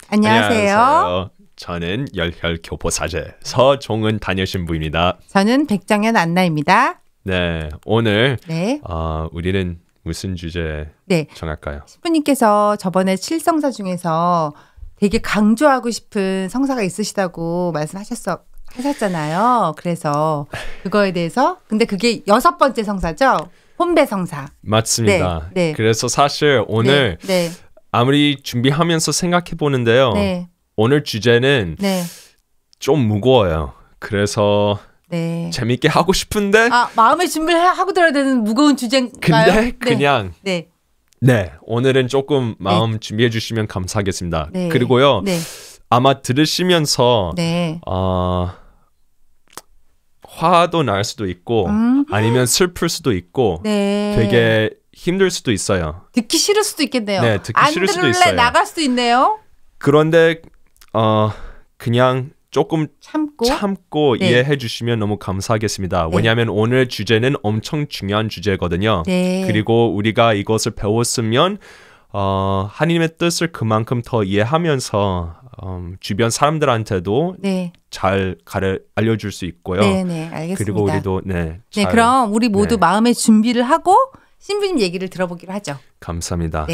안녕하세요. 저는 열혈교포사제 서종은 단여신부입니다. 저는 백정현 안나입니다. 네, 오늘 네. 우리는 무슨 주제 정할까요? 신부님께서 저번에 7성사 중에서 되게 강조하고 싶은 성사가 있으시다고 말씀하셨잖아요. 그래서 그거에 대해서 근데 그게 6번째 성사죠? 혼배성사. 맞습니다. 네. 그래서 사실 오늘 아무리 준비하면서 생각해 보는데요. 오늘 주제는 좀 무거워요. 그래서 재밌게 하고 싶은데 마음의 준비를 하고 들어야 되는 무거운 주제인가요? 근데 그냥 오늘은 조금 마음 준비해 주시면 감사하겠습니다. 그리고요. 아마 들으시면서 화도 날 수도 있고 아니면 슬플 수도 있고 되게 힘들 수도 있어요. 듣기 싫을 수도 있겠네요. 네, 듣기 싫을 수도 있어요. 나갈 수도 있네요. 그런데 그냥 조금 참고 이해해 주시면 너무 감사하겠습니다. 왜냐하면 오늘 주제는 엄청 중요한 주제거든요. 그리고 우리가 이것을 배웠으면 하나님의 뜻을 그만큼 더 이해하면서 주변 사람들한테도 잘 알려줄 수 있고요. 알겠습니다. 그리고 우리도 그럼 우리 모두 마음의 준비를 하고 신부님 얘기를 들어보기로 하죠. 감사합니다.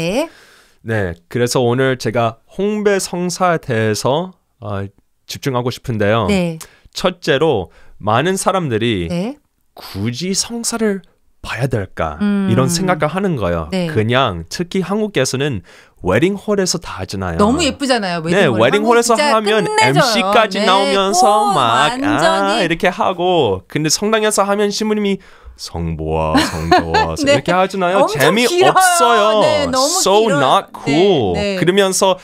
그래서 오늘 제가 홍배 성사에 대해서 집중하고 싶은데요. 첫째로 많은 사람들이 굳이 성사를 봐야 될까 이런 생각을 하는 거예요. 그냥 특히 한국에서는 웨딩홀에서 다 하잖아요. 너무 예쁘잖아요. 웨딩홀에서 하면 MC까지 나오면서 막 이렇게 하고 근데 성당에서 하면 신부님이 성보아 이렇게 하잖아요. 재미없어요. So 길어요. not cool. 그러면서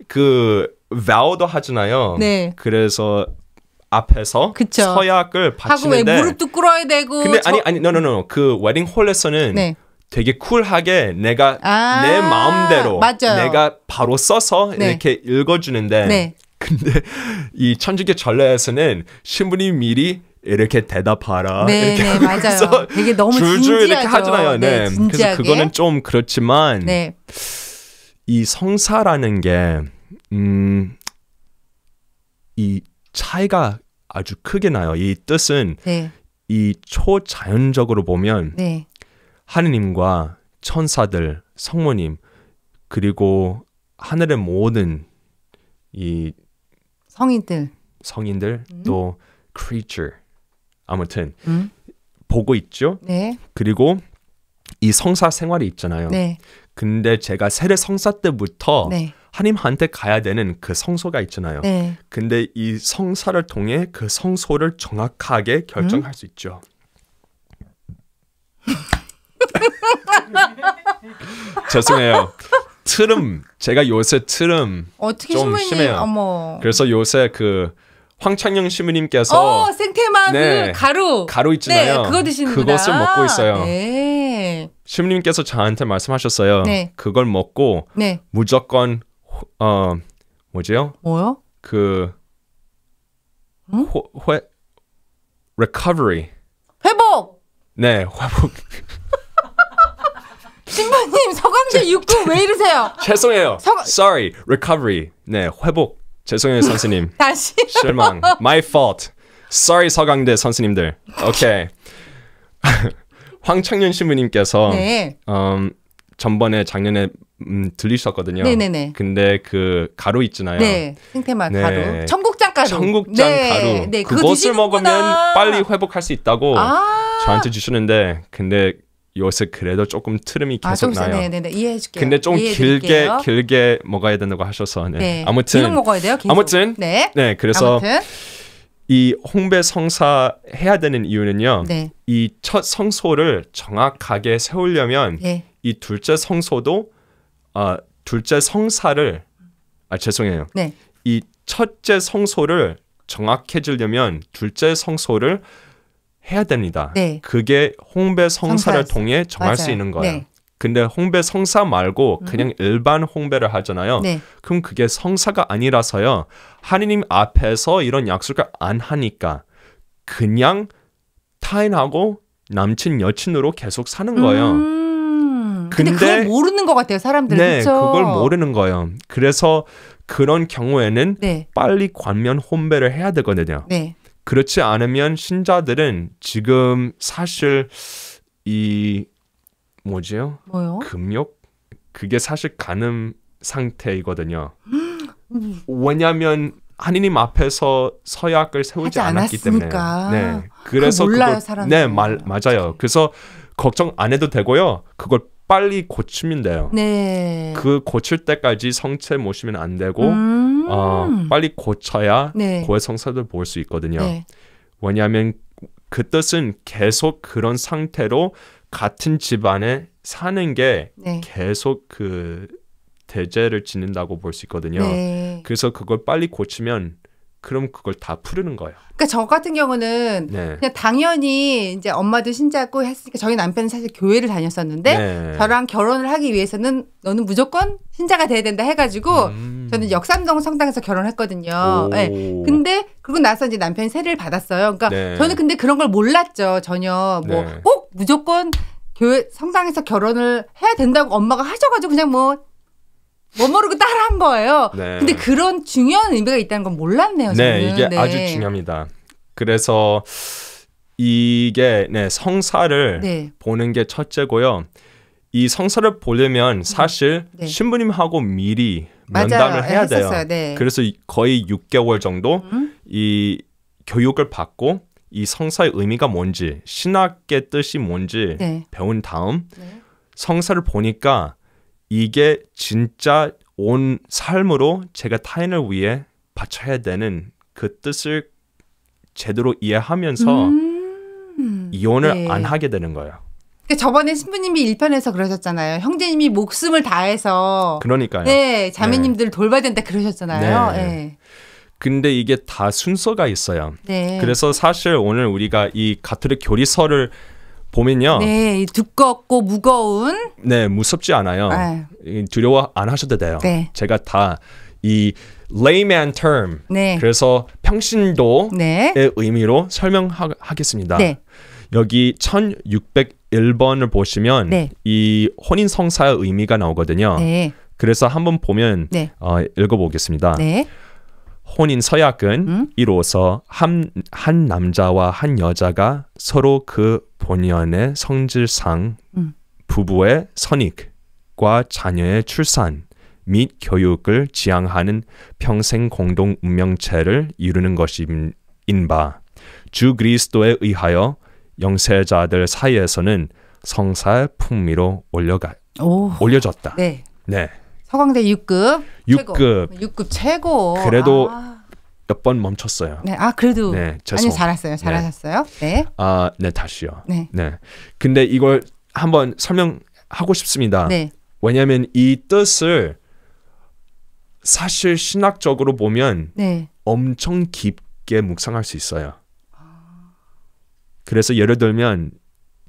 그 vow도 하잖아요. 그래서 앞에서 서약을 바치는데 하고 왜 무릎도 꿇어야 되고 근데 no. 그 웨딩홀에서는 되게 쿨하게 내가 내 마음대로 내가 바로 써서 이렇게 읽어주는데 근데 이 천주교 전례에서는 신부님 미리 이렇게 대답하라. 이렇게 맞아요. 되게 너무 줄줄 이렇게 진지하죠. 하잖아요. 그래서 그거는 좀 그렇지만 이 성사라는 게 이 차이가 아주 크게 나요. 이 뜻은 이 초자연적으로 보면 하느님과 천사들, 성모님 그리고 하늘의 모든 이 성인들 또 creature 아무튼 보고 있죠. 그리고 이 성사 생활이 있잖아요. 근데 제가 세례 성사 때부터 하나님한테 가야 되는 그 성소가 있잖아요. 근데 이 성사를 통해 그 성소를 정확하게 결정할 수 있죠. 죄송해요. 제가 요새 어떻게 좀 심해요. 어머. 그래서 요새 그 황창영 신부님께서 생테마 그 가루 있잖아요. 그거 드시는구나. 그것을 먹고 있어요. 신부님께서 저한테 말씀하셨어요. 그걸 먹고 무조건 뭐지요? 뭐요? 그 recovery. 회복. 회복. 신부님 서강대 6구 왜 이러세요? 죄송해요. Sorry, recovery. 회복. 죄송해요, 선생님. 다시. 실망. My fault. Sorry, 서강대 선생님들. 오케이. 황창년 신부님께서 작년에 들리셨거든요. 근데 그 가루 있잖아요. 생테마 가루. 청국장 가루. 가루. 그것을 먹으면 빨리 회복할 수 있다고 저한테 주시는데 근데 요새 그래도 조금 트름이 계속 나요. 이해해줄게요. 근데 좀 길게 먹어야 된다고 하셔서 아무튼 계속 먹어야 돼요. 계속. 아무튼 그래서 이 홍배 성사 해야 되는 이유는요. 이 첫 성소를 정확하게 세우려면 이 둘째 성소도 둘째 성사를 죄송해요. 이 첫째 성소를 정확해지려면 둘째 성소를 해야 됩니다. 그게 홍배 성사를 통해 정할 수 있는 거예요. 근데 홍배 성사 말고 그냥 일반 홍배를 하잖아요. 그럼 그게 성사가 아니라서요. 하느님 앞에서 이런 약속을 안 하니까 그냥 타인하고 남친 여친으로 계속 사는 거예요. 근데 그걸 모르는 것 같아요, 사람들은. 그걸 모르는 거예요. 그래서 그런 경우에는 네. 빨리 관면 혼배를 해야 되거든요. 네. 그렇지 않으면 신자들은 지금 사실 이 뭐지요? 뭐요? 금욕? 그게 사실 가늠 상태이거든요. 왜냐하면 하느님 앞에서 서약을 세우지 않았기 때문에. 네. 그래서 몰라요, 사람들. 네, 맞아요. 그래서 걱정 안 해도 되고요. 그걸 빨리 고치면 돼요. 네. 그 고칠 때까지 성체 모시면 안 되고 빨리 고쳐야 네. 고해 성사를 볼 수 있거든요. 네. 왜냐하면 그 뜻은 계속 그런 상태로 같은 집안에 사는 게 네. 계속 그 대죄를 짓는다고 볼 수 있거든요. 네. 그래서 그걸 빨리 고치면 그럼 그걸 다 푸르는 거예요. 그러니까 저 같은 경우는 네. 그냥 당연히 이제 엄마도 신자고 했으니까 저희 남편은 사실 교회를 다녔었는데 네. 저랑 결혼을 하기 위해서는 너는 무조건 신자가 돼야 된다 해가지고 저는 역삼동 성당에서 결혼했거든요. 네. 근데 그러고 나서 이제 남편이 세례를 받았어요. 그러니까 네. 저는 근데 그런 걸 몰랐죠. 전혀 뭐 네. 꼭 무조건 교회 성당에서 결혼을 해야 된다고 엄마가 하셔가지고 그냥 뭐 모르고 따라한 거예요. 네. 근데 그런 중요한 의미가 있다는 건 몰랐네요. 저는. 네, 이게 아주 중요합니다. 그래서 이게 성사를 네. 보는 게 첫째고요. 이 성사를 보려면 사실 네. 신부님하고 미리 면담을 해야 돼요. 네. 그래서 거의 6개월 정도 이 교육을 받고 이 성사의 의미가 뭔지, 신학의 뜻이 뭔지 네. 배운 다음 성사를 보니까 이게 진짜 온 삶으로 제가 타인을 위해 바쳐야 되는 그 뜻을 제대로 이해하면서 이혼을 안 하게 되는 거예요. 그러니까 저번에 신부님이 1편에서 그러셨잖아요. 형제님이 목숨을 다해서 그러니까요. 네, 자매님들을 돌봐야 된다 그러셨잖아요. 네. 네. 근데 이게 다 순서가 있어요. 네. 그래서 사실 오늘 우리가 이 가톨릭 교리서를 보면요. 네, 두껍고 무거운. 네, 무섭지 않아요. 두려워 안 하셔도 돼요. 네. 제가 다 이 layman term, 네. 그래서 평신도의 네. 의미로 설명하겠습니다. 네. 여기 1601번을 보시면 네. 이 혼인 성사의 의미가 나오거든요. 네. 그래서 한번 보면 네. 읽어보겠습니다. 네. 혼인 서약은 이로써 한 남자와 한 여자가 서로 그 본연의 성질상 부부의 선익과 자녀의 출산 및 교육을 지향하는 평생 공동 운명체를 이루는 것인 바 주 그리스도에 의하여 영세자들 사이에서는 성사의 풍미로 올려졌다. 네. 네. 서강대 6급. 6급 최고. 그래도 몇 번 멈췄어요. 네. 그래도. 네, 죄송. 아니, 잘하셨어요. 네. 네, 다시요. 네. 네. 근데 이걸 한번 설명하고 싶습니다. 네. 왜냐하면 이 뜻을 사실 신학적으로 보면 네. 엄청 깊게 묵상할 수 있어요. 그래서 예를 들면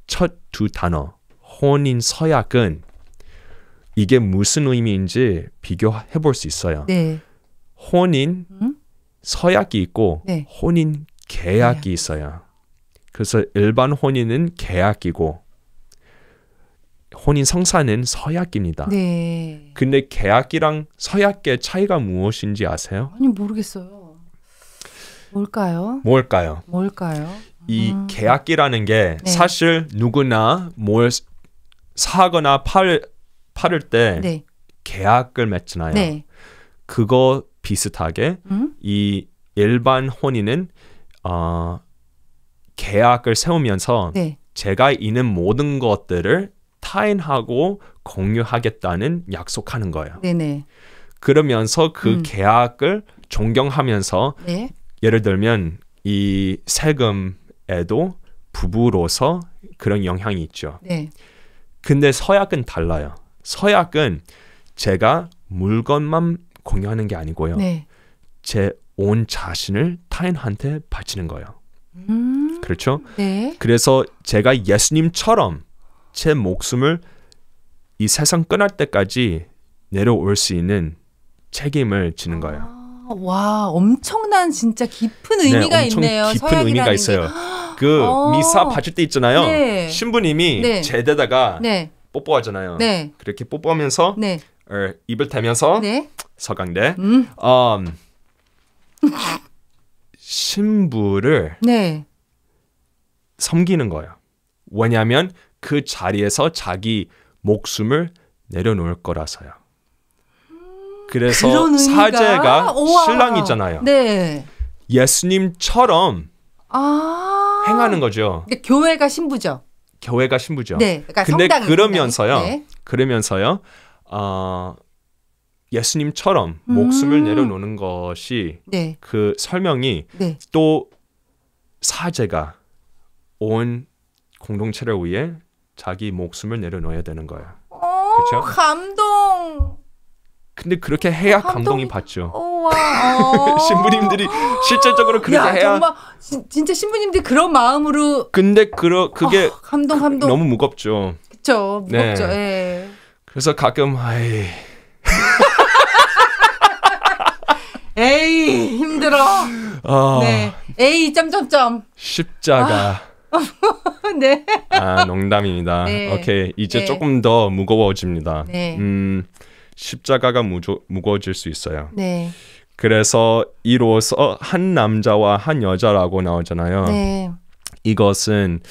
첫 두 단어 혼인 서약은 이게 무슨 의미인지 비교해 볼 수 있어요. 네. 혼인 서약이 있고 네. 혼인 계약이 있어요. 그래서 일반 혼인은 계약이고 혼인 성사는 서약입니다. 네. 근데 계약이랑 서약의 차이가 무엇인지 아세요? 아니, 모르겠어요. 뭘까요? 이 계약이라는 게 네. 사실 누구나 뭘 사거나 팔을 때 네. 계약을 맺잖아요. 네. 그거 비슷하게 이 일반 혼인은 계약을 세우면서 네. 제가 있는 모든 것들을 타인하고 공유하겠다는 약속하는 거예요. 네네. 그러면서 그 계약을 존경하면서 네. 예를 들면 이 세금에도 부부로서 그런 영향이 있죠. 네. 근데 서약은 달라요. 서약은 제가 물건만 공유하는 게 아니고요. 네. 제 온 자신을 타인한테 바치는 거예요. 그렇죠? 네. 그래서 제가 예수님처럼 제 목숨을 이 세상 끝날 때까지 내려올 수 있는 책임을 지는 거예요. 와, 엄청난 진짜 깊은 의미가 있네요. 깊은 의미가 있어요. 그 미사 바칠 때 있잖아요. 네. 신부님이 네. 제대다가 네. 뽀뽀하잖아요. 네. 그렇게 뽀뽀하면서 네. 입을 대면서 네. 서강대. 신부를 네. 섬기는 거예요. 왜냐하면 그 자리에서 자기 목숨을 내려놓을 거라서요. 그래서 사제가 신랑이잖아요. 네. 예수님처럼 행하는 거죠. 교회가 신부죠. 교회가 신부죠. 네. 그러니까 근데 그러면서요. 네. 그러면서요. 예수님처럼 목숨을 내려놓는 것이 네. 그 설명이 네. 또 사제가 온 공동체를 위해 자기 목숨을 내려놓아야 되는 거예요. 그렇죠? 감동. 근데 그렇게 해야 감동이 받죠. 신부님들이 실질적으로 그렇게 해야. 정말 진짜 신부님들이 그런 마음으로. 근데 그게 감동. 너무 무겁죠. 그렇죠. 무겁죠. 네. 예. 그래서 가끔 에이 힘들어. 네. 에이 점점점. 십자가. 네. 농담입니다. 네. 오케이 이제 네. 조금 더 무거워집니다. 네. 십자가가 무거워질 수 있어요. 네. 그래서 이로써 한 남자와 한 여자라고 나오잖아요. 네. 이것은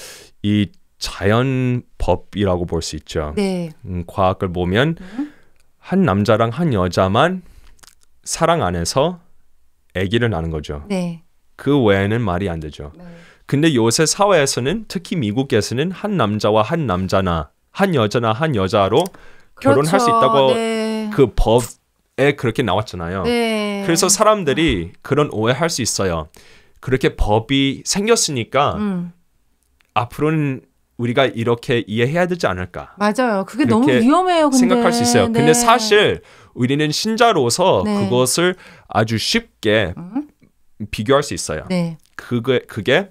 이 자연법이라고 볼 수 있죠. 네. 과학을 보면 한 남자랑 한 여자만 사랑 안에서 아기를 낳는 거죠. 네. 그 외에는 말이 안 되죠. 네. 근데 요새 사회에서는 특히 미국에서는 한 남자와 한 남자나 한 여자나 한 여자로 결혼할 수 있다고 네. 그 법에 그렇게 나왔잖아요. 네. 그래서 사람들이 그런 오해할 수 있어요. 그렇게 법이 생겼으니까 앞으로는 우리가 이렇게 이해해야 되지 않을까. 맞아요. 그게 너무 위험해요. 근데. 생각할 수 있어요. 네. 근데 사실 우리는 신자로서 네. 그것을 아주 쉽게 비교할 수 있어요. 네. 그게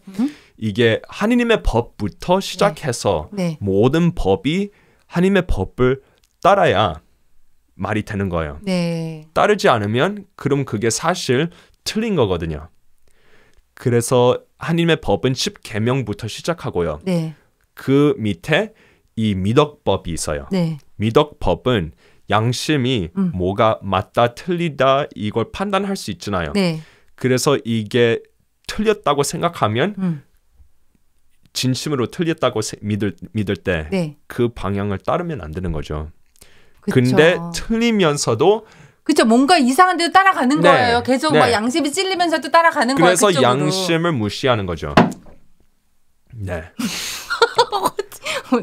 이게 하느님의 법부터 시작해서 네. 모든 법이 하느님의 법을 따라야 말이 되는 거예요. 네. 따르지 않으면 그럼 그게 사실 틀린 거거든요. 그래서 하느님의 법은 10계명부터 시작하고요. 네. 그 밑에 이 미덕법이 있어요. 네. 미덕법은 양심이 뭐가 맞다 틀리다 이걸 판단할 수 있잖아요. 네. 그래서 이게 틀렸다고 생각하면 진심으로 틀렸다고 믿을 때 그 방향을 따르면 안 되는 거죠. 그쵸. 근데 틀리면서도 그렇죠. 뭔가 이상한 데도 따라가는 거예요. 계속 막 양심이 찔리면서도 따라가는 거예요. 그래서 그쪽으로. 양심을 무시하는 거죠. 네.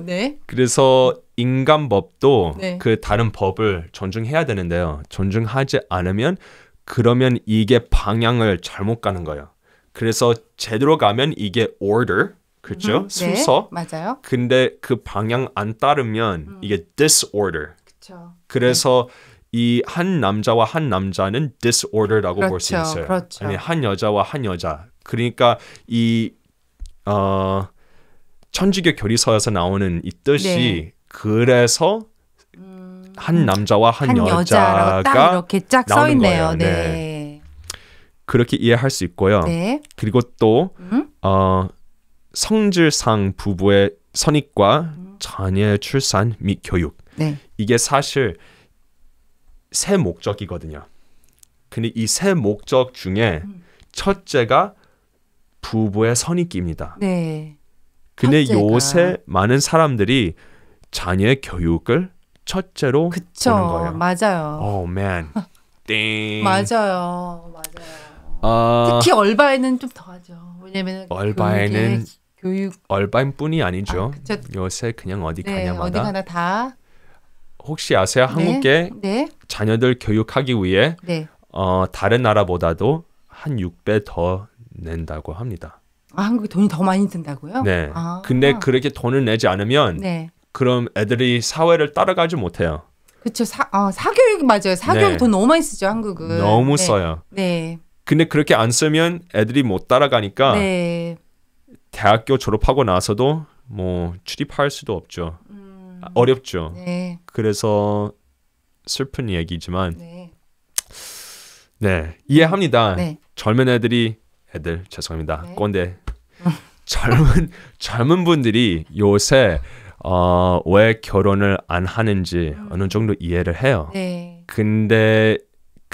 네. 그래서 인간법도 네. 그 다른 법을 존중해야 되는데요. 존중하지 않으면 그러면 이게 방향을 잘못 가는 거예요. 그래서 제대로 가면 이게 order, 그렇죠? 순서. 네, 맞아요. 근데 그 방향 안 따르면 이게 disorder. 그렇죠. 그래서 이 한 남자와 한 남자는 disorder라고 볼 수 그렇죠. 있어요. 그렇죠. 아니 한 여자와 한 여자. 그러니까 이 천주교 교리서에서 나오는 이 뜻이 그래서 한 남자와 한 여자가 딱 이렇게 쫙 써 있네요. 거예요. 네. 그렇게 이해할 수 있고요. 네. 그리고 또 성질상 부부의 선입과 자녀의 출산 및 교육. 네. 이게 사실 세 목적이거든요. 근데 이 세 목적 중에 첫째가 부부의 선입입니다. 네. 근데 첫째가. 요새 많은 사람들이 자녀의 교육을 첫째로 보는 거예요. 맞아요. Oh man. 띵. 맞아요. 특히 얼바에는 좀 더하죠. 왜냐면 얼바에는 교육 얼바인뿐이 아니죠. 요새 그냥 어디 가냐마다. 어디 가나 다. 혹시 아세요? 한국에 자녀들 교육하기 위해 다른 나라보다도 한 6배 더 낸다고 합니다. 한국이 돈이 더 많이 든다고요? 네. 근데 그렇게 돈을 내지 않으면 그럼 애들이 사회를 따라가지 못해요. 그렇죠. 사교육이 맞아요. 사교육 돈 너무 많이 쓰죠, 한국은. 너무 써요. 네. 근데 그렇게 안 쓰면 애들이 못 따라가니까 대학교 졸업하고 나서도 뭐 출입할 수도 없죠. 어렵죠. 네. 그래서 슬픈 얘기지만 이해합니다. 젊은 애들 죄송합니다. 꼰대 젊은 분들이 요새 왜 결혼을 안 하는지 어느 정도 이해를 해요. 근데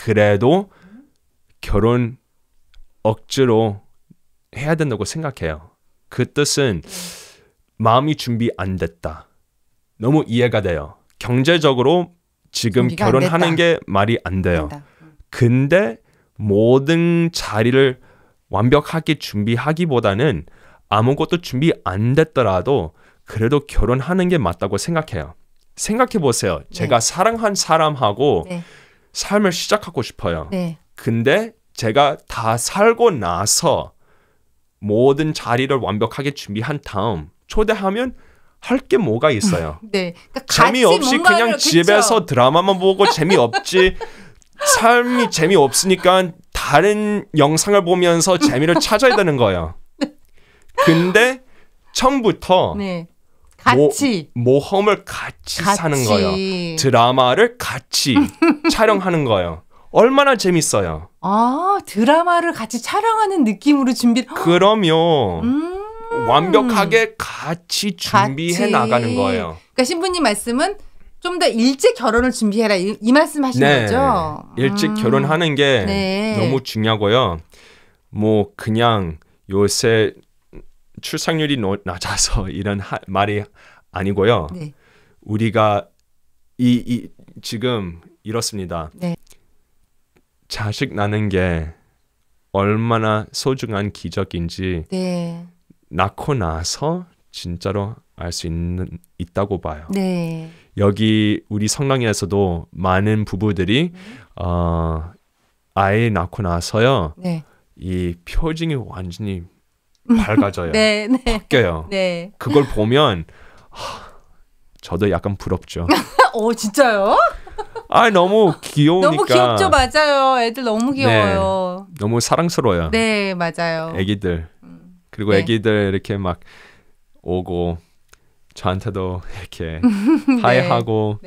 그래도 결혼 억지로 해야 된다고 생각해요. 그 뜻은 마음이 준비 안 됐다. 너무 이해가 돼요. 경제적으로 지금 결혼하는 게 말이 안 돼요. 근데 모든 자리를 완벽하게 준비하기보다는 아무것도 준비 안 됐더라도 그래도 결혼하는 게 맞다고 생각해요. 생각해 보세요. 제가 사랑한 사람하고 삶을 시작하고 싶어요. 근데 제가 다 살고 나서 모든 자리를 완벽하게 준비한 다음 초대하면 할 게 뭐가 있어요? 그러니까 재미없이 그냥 집에서 드라마만 보고 재미없지. 삶이 재미없으니까 다른 영상을 보면서 재미를 찾아야 되는 거예요. 근데 처음부터 같이 모험을 같이 사는 거예요. 드라마를 같이 촬영하는 거예요. 얼마나 재밌어요. 드라마를 같이 촬영하는 느낌으로 준비. 그러면 완벽하게 같이 준비해 나가는 거예요. 그러니까 신부님 말씀은 좀 더 일찍 결혼을 준비해라 이 말씀하시는 거죠? 일찍 결혼하는 게 너무 중요하고요. 뭐 그냥 요새 출산율이 낮아서 이런 말이 아니고요. 우리가 지금 이렇습니다. 자식 낳는 게 얼마나 소중한 기적인지 낳고 나서 진짜로 알 수 있다고 봐요. 여기 우리 성당에서도 많은 부부들이 아이 낳고 나서요. 이 표정이 완전히 밝아져요. 바뀌어요. 그걸 보면 저도 약간 부럽죠. 진짜요? 너무 귀여우니까. 너무 귀엽죠. 맞아요. 애들 너무 귀여워요. 너무 사랑스러워요. 맞아요. 애기들. 그리고 애기들 이렇게 막 오고 저한테도 이렇게 하이하고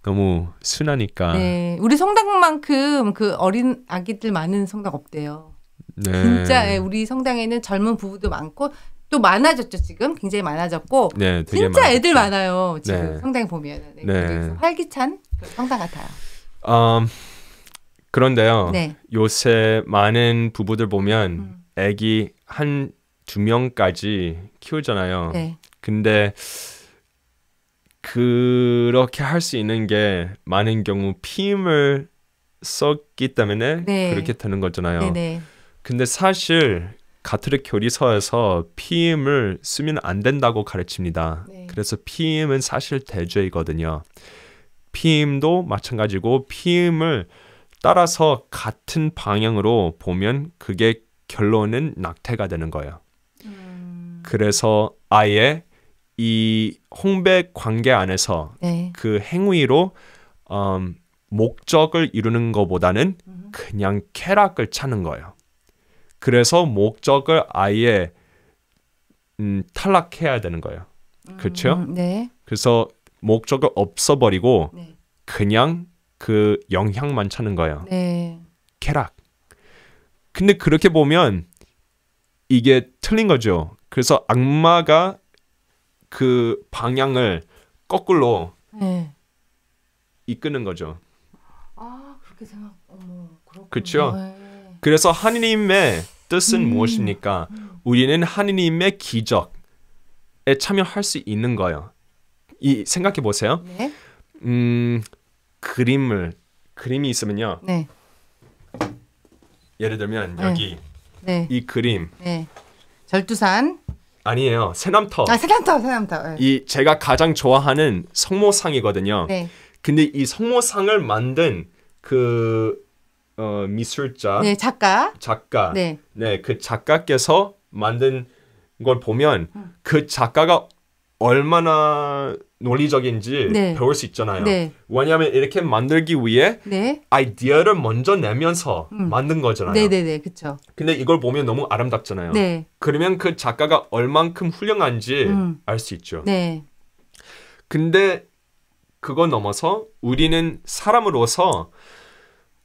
너무 순하니까. 우리 성당만큼 그 어린 아기들 많은 성당 없대요. 진짜 우리 성당에는 젊은 부부도 많고 또 많아졌죠. 지금 굉장히 많아졌고 되게 진짜 많아졌죠. 애들 많아요. 지금 성당에 보면 활기찬 성당 같아요. 그런데요. 요새 많은 부부들 보면 애기 한 2명까지 키우잖아요. 근데 그렇게 할 수 있는 게 많은 경우 피임을 썼기 때문에 그렇게 되는 거잖아요. 근데 사실 가톨릭 교리서에서 피임을 쓰면 안 된다고 가르칩니다. 그래서 피임은 사실 대죄이거든요. 피임도 마찬가지고 피임을 따라서 같은 방향으로 보면 그게 결론은 낙태가 되는 거예요. 그래서 아예 이 홍배 관계 안에서 그 행위로 목적을 이루는 것보다는 그냥 쾌락을 찾는 거예요. 그래서 목적을 아예 탈락해야 되는 거예요. 그렇죠? 그래서 목적을 없어버리고 그냥 그 영향만 찾는 거예요. 쾌락. 근데 그렇게 보면 이게 틀린 거죠. 그래서 악마가 그 방향을 거꾸로 이끄는 거죠. 그렇게 그렇군요. 그렇죠? 그래서 하느님의 뜻은 무엇입니까? 우리는 하느님의 기적에 참여할 수 있는 거예요. 생각해 보세요. 그림이 있으면요. 예를 들면 여기 이 그림. 절두산. 아니에요. 새남터. 새남터. 이 제가 가장 좋아하는 성모상이거든요. 근데 이 성모상을 만든 그 미술자, 작가, 그 작가께서 만든 걸 보면 그 작가가 얼마나 논리적인지 배울 수 있잖아요. 왜냐하면 이렇게 만들기 위해 아이디어를 먼저 내면서 만든 거잖아요. 그렇죠. 근데 이걸 보면 너무 아름답잖아요. 그러면 그 작가가 얼만큼 훌륭한지 알 수 있죠. 근데 그거 넘어서 우리는 사람으로서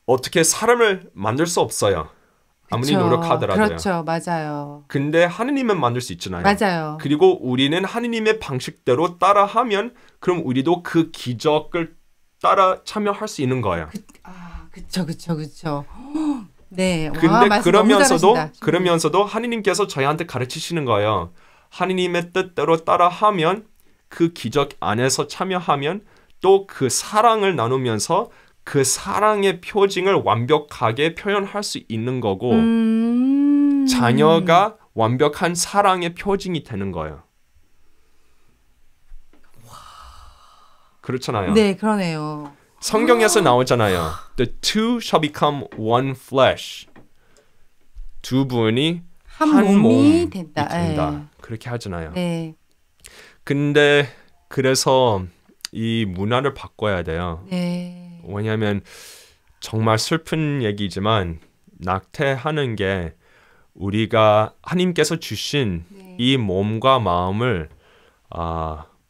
어떻게 사람을 만들 수 없어요. 아무리 노력하더라도요. 그렇죠. 맞아요. 근데 하느님은 만들 수 있잖아요. 맞아요. 그리고 우리는 하느님의 방식대로 따라하면 그럼 우리도 그 기적을 따라 참여할 수 있는 거예요. 그쵸. 네. 근데 그러면서도 하느님께서 저희한테 가르치시는 거예요. 하느님의 뜻대로 따라하면 그 기적 안에서 참여하면 또 그 사랑을 나누면서 그 사랑의 표징을 완벽하게 표현할 수 있는 거고 자녀가 완벽한 사랑의 표징이 되는 거예요. 그렇잖아요. 네, 그러네요. 성경에서 나오잖아요. The two shall become one flesh. 두 분이 한 몸이 된다. 그렇게 하잖아요. 네. 근데 그래서 이 문화를 바꿔야 돼요. 네. 왜냐하면 정말 슬픈 얘기지만 낙태하는 게 우리가 하나님께서 주신 이 몸과 마음을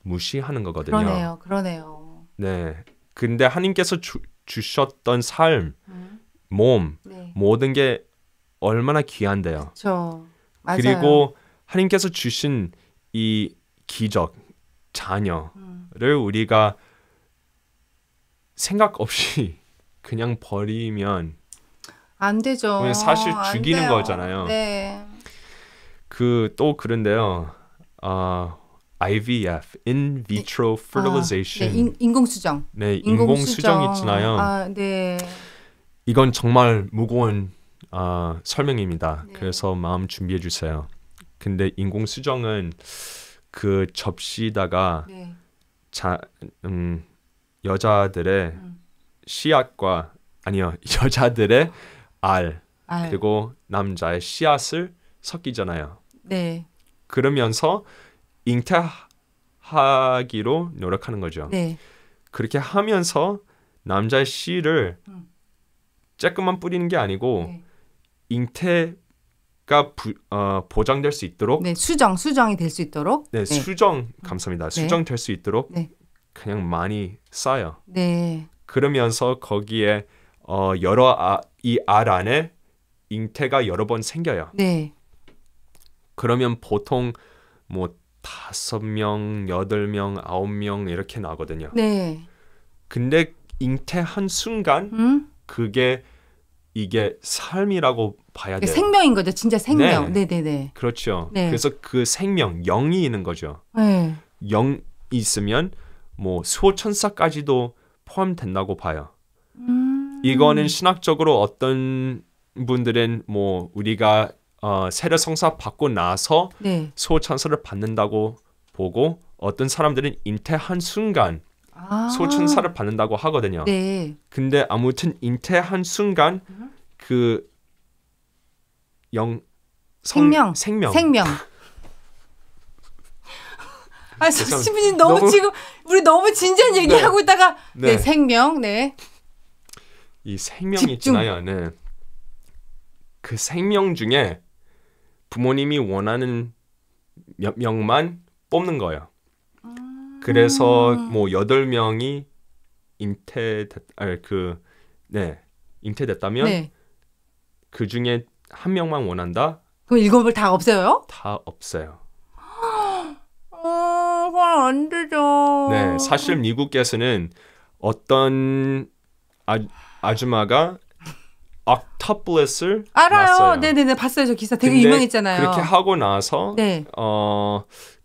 무시하는 거거든요. 그러네요. 네. 근데 하나님께서 주셨던 삶, 몸, 모든 게 얼마나 귀한데요. 그렇죠. 맞아요. 그리고 하나님께서 주신 이 기적, 자녀를 우리가 생각 없이 그냥 버리면 안 되죠. 사실 죽이는 거잖아요. 네. 또 그런데요. IVF, in vitro fertilization. 네, 인공수정. 네, 인공수정 있잖아요. 네. 이건 정말 무거운 설명입니다. 네. 그래서 마음 준비해 주세요. 근데 인공수정은 그 접시다가 여자들의 씨앗과 여자들의 알 그리고 남자의 씨앗을 섞이잖아요. 네. 그러면서 잉태하기로 노력하는 거죠. 네. 그렇게 하면서 남자의 씨를 조금만 뿌리는 게 아니고 잉태가 보장될 수 있도록 수정이 될 수 있도록 감사합니다. 수정될 수 있도록 그냥 많이 쌓아요. 네. 그러면서 거기에 이 알 안에 잉태가 여러 번 생겨요. 네. 그러면 보통 5명, 8명, 9명 이렇게 나거든요. 네. 근데 잉태한 순간 이게 삶이라고 봐야 돼요. 생명인 거죠. 진짜 생명. 네. 그렇죠. 네. 그래서 그 생명, 영이 있는 거죠. 네. 영이 있으면 수호천사까지도 포함된다고 봐요. 이거는 신학적으로 어떤 분들은 우리가 세례성사 받고 나서 수호천사를 받는다고 보고 어떤 사람들은 잉태한 순간 수호천사를 받는다고 하거든요. 네. 근데 아무튼 잉태한 순간 그 생명. 시부님 지금 우리 너무 진지한 얘기하고 있다가 생명. 이 생명이 있잖아요. 네. 그 생명 중에 부모님이 원하는 몇 명만 뽑는 거예요. 그래서 8명이 잉태됐다면 그 중에 한 명만 원한다. 그럼 7을 다 없애요? 다 없어요. 그건 안 되죠. 네, 사실 미국에서는 어떤 아줌마가 옥토플러스를 알아요. 네네네, 봤어요. 저 기사 되게 유명했잖아요. 그렇게 하고 나서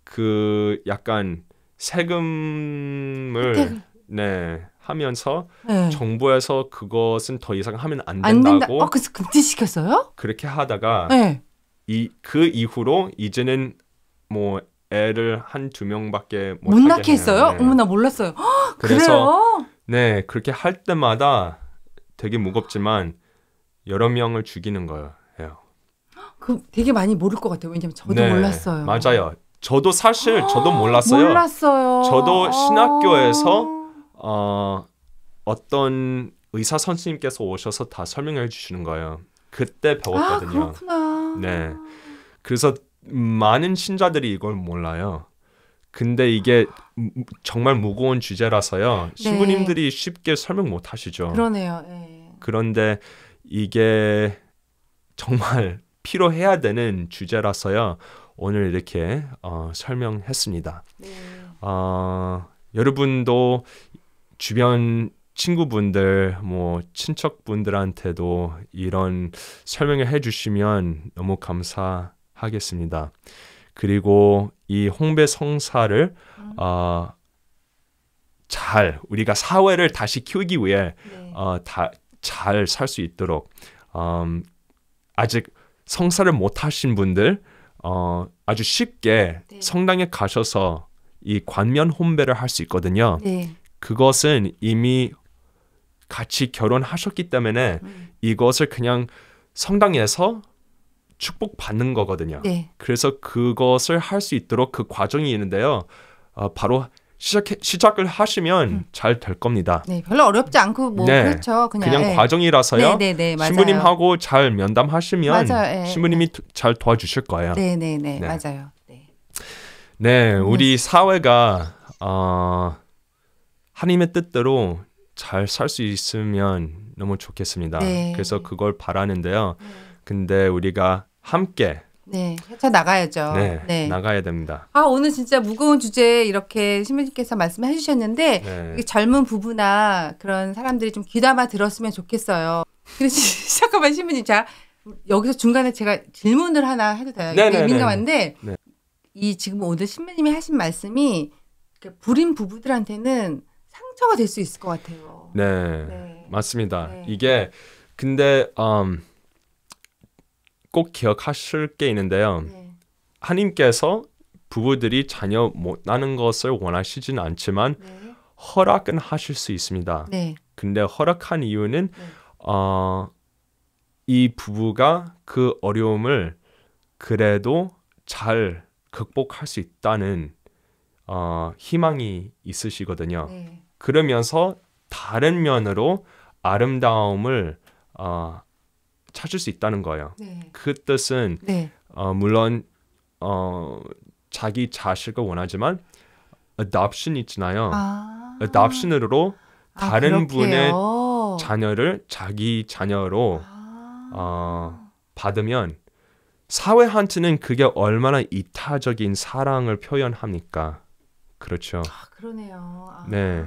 그 약간 세금을 하면서 정부에서 그것은 더 이상 하면 안 된다고. 그래서 금지시켰어요? 그렇게 하다가 그 이후로 이제는 애를 1-2명밖에 못 낳게 했어요? 어머, 나 몰랐어요. 그래서 그래요? 그렇게 할 때마다 되게 무겁지만 여러 명을 죽이는 거예요. 되게 많이 모를 것 같아요. 왜냐면 저도 몰랐어요. 맞아요. 저도 몰랐어요. 저도 신학교에서 어떤 의사 선생님께서 오셔서 다 설명해 주시는 거예요. 그때 배웠거든요. 그렇구나. 네. 그래서 많은 신자들이 이걸 몰라요. 근데 이게 정말 무거운 주제라서요. 신부님들이 쉽게 설명 못 하시죠. 그러네요. 그런데 이게 정말 필요해야 되는 주제라서요. 오늘 이렇게 설명했습니다. 여러분도 주변 친구분들, 뭐 친척분들한테도 이런 설명을 해주시면 너무 감사하겠습니다. 그리고 이 홍배 성사를 잘 우리가 사회를 다시 키우기 위해 잘 살 수 있도록 아직 성사를 못 하신 분들 아주 쉽게 네. 성당에 가셔서 이 관면 혼배를 할 수 있거든요. 네. 그것은 이미 같이 결혼하셨기 때문에 이것을 그냥 성당에서 축복받는 거거든요. 네. 그래서 그것을 할 수 있도록 그 과정이 있는데요. 바로 시작을 하시면 잘 될 겁니다. 네, 별로 어렵지 않고 뭐 네, 그렇죠. 그냥 네. 과정이라서요. 네, 신부님하고 잘 면담하시면 맞아요. 신부님이 잘 도와주실 거예요. 네, 맞아요. 네, 우리 사회가 하나님의 뜻대로 잘 살 수 있으면 너무 좋겠습니다. 네. 그래서 그걸 바라는데요. 근데 우리가 함께 헤쳐나가야죠. 네, 나가야 됩니다. 오늘 진짜 무거운 주제 이렇게 신부님께서 말씀해 주셨는데 젊은 부부나 그런 사람들이 좀 귀담아 들었으면 좋겠어요. 그래서 잠깐만 신부님, 자 여기서 중간에 제가 질문을 하나 해도 돼요? 민감한데 이 지금 오늘 신부님이 하신 말씀이 불임 부부들한테는 상처가 될 수 있을 것 같아요. 네. 맞습니다. 이게 근데 꼭 기억하실 게 있는데요. 하나님께서 부부들이 자녀 못 낳는 것을 원하시지는 않지만 허락은 하실 수 있습니다. 근데 허락한 이유는 이 부부가 그 어려움을 그래도 잘 극복할 수 있다는 희망이 있으시거든요. 그러면서 다른 면으로 아름다움을 찾을 수 있다는 거예요. 그 뜻은 물론 자기 자식을 원하지만 adoption 있잖아요. adoption으로 다른 분의 자녀를 자기 자녀로 받으면 사회한테는 그게 얼마나 이타적인 사랑을 표현합니까? 그렇죠. 그러네요. 네.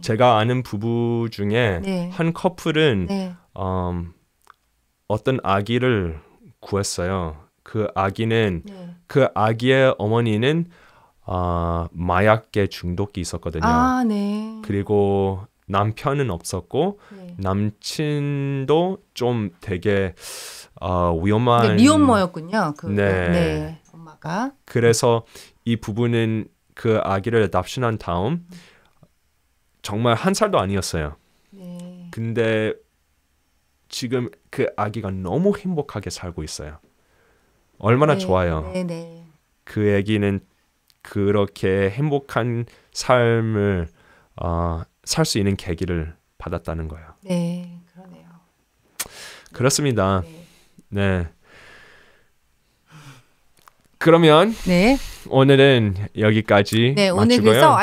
제가 아는 부부 중에 한 커플은 어떤 아기를 구했어요. 그 아기는 그 아기의 어머니는 마약계 중독이 있었거든요. 그리고 남편은 없었고 남친도 좀 되게 위험한 미혼모였군요. 엄마가. 그래서 이 부부는 그 아기를 adoption한 다음 정말 1살도 아니었어요. 근데 지금 그 아기가 너무 행복하게 살고 있어요. 얼마나 좋아요. 그 아기는 그렇게 행복한 삶을 살 수 있는 계기를 받았다는 거예요. 네, 그러네요. 그렇습니다. 네. 그러면 오늘은 여기까지 마치고요. 오늘 그래서